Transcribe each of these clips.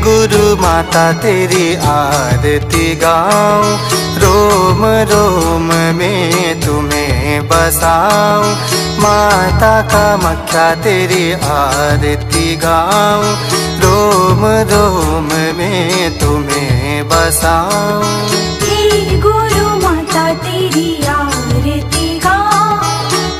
गुरु माता तेरी आरती गाऊं, रोम रोम में तुम्हें बसाऊं। माता कामाख्या तेरी आरती गाऊं, रोम रोम में तुम्हें बसाऊं। हे गुरु माता तेरी आरती गाऊं,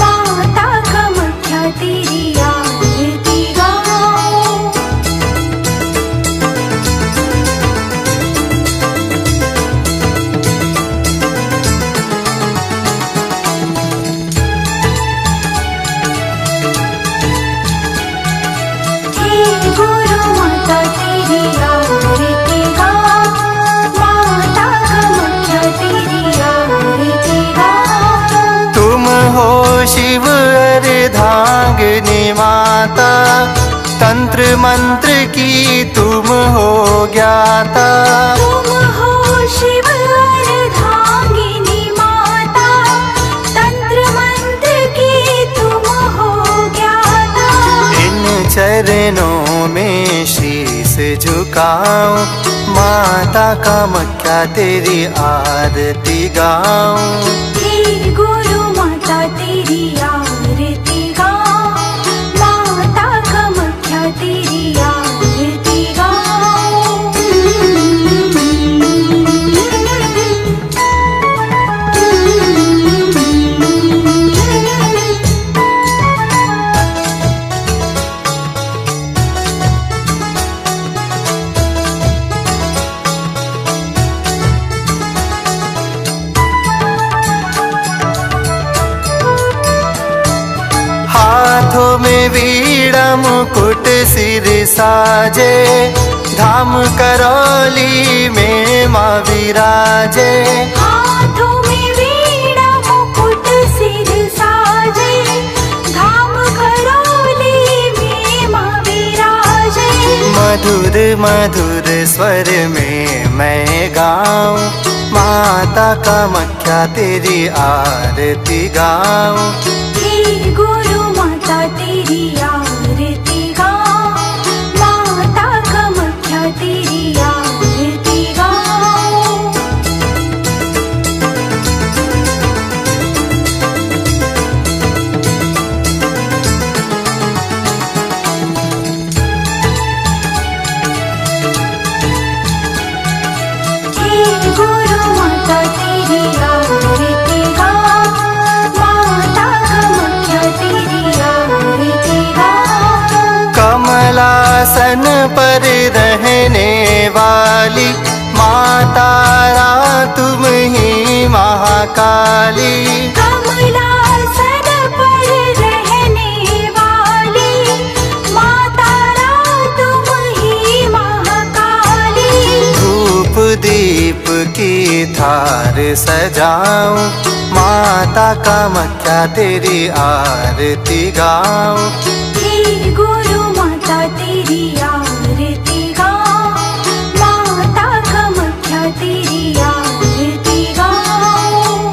माता कामाख्या तेरी आरती गाऊं। हे गुरु माता तेरी आरती गाऊं, माता माता, तंत्र मंत्र की तुम हो ज्ञाता। तुम हो शिव अर्धांगिनी माता, तंत्र मंत्र की तुम हो ज्ञाता। इन चरणों में शीश झुकाऊं, माता कामाख्या तेरी आरती गाऊं। हे गुरु माता तेरी आरती गाऊं, माता कामाख्या तेरी आरती गाऊं। हाथों में वीणा मुकुट सिर साजे, धाम करौली में माँ विराजे। हाथों में वीणा मुकुट सिर साजे, धाम करौली में माँ विराजे। मधुर मधुर स्वर में मैं गाऊं, माता कामाख्या तेरी आरती गाऊं। हे गुरु माता तेरी आरती गाऊं, माता कामाख्या तेरी आरती गाऊं। हे गुरु माता तेरी आरती गाऊं, माता कामाख्या तेरी आरती गाऊं। कमलासन पर रहने वाली माता तुम ही महाकाली। कमलासन पर रहने वाली माता तुम ही महाकाली। धूप दीप की थार सजाऊं, माता कामाख्या तेरी आरती गाऊं। हे गुरु माता तेरी आरती गाऊं, माता कामाख्या तेरी आरती गाऊं।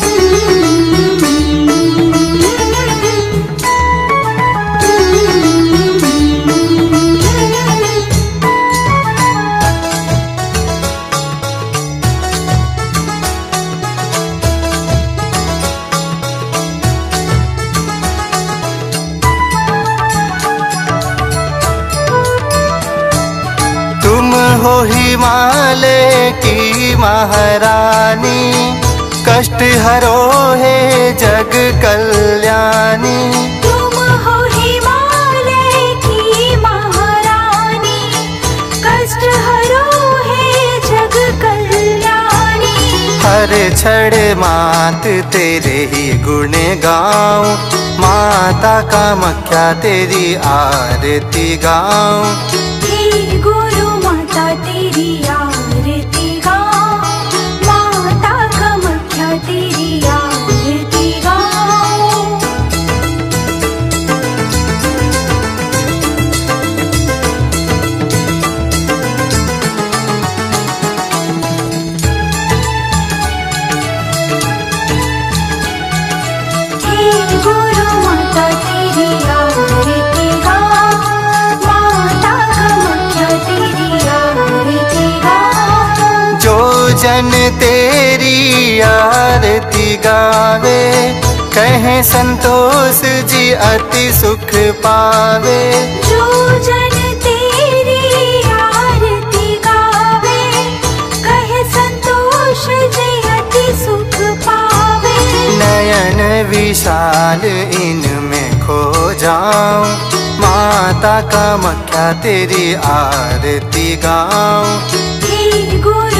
तुम हो हिमालय की महारानी, कष्ट हरो है जग कल्याणी। तुम हो हिमालय की महारानी, कष्ट हरो है जग कल्याणी। हर क्षण मात तेरे ही गुण गाऊं, माता कामाख्या तेरी आरती गाऊं। हे गुरु माता तेरी आरती गाऊं, माता कामाख्या तेरी आरती गाऊं। हे गुरु माता तेरी आरती गाऊं, माता कामाख्या तेरी आरती गाऊं। जो जन तेरी आरती गावे, कहे संतोष जी अति सुख पावे। जो जन तेरी आरती गावे, कहे संतोष जी अति सुख पावे। नयन विशाल इनमें खो जाऊं, माता कामाख्या तेरी आरती गाऊं। हे गुरु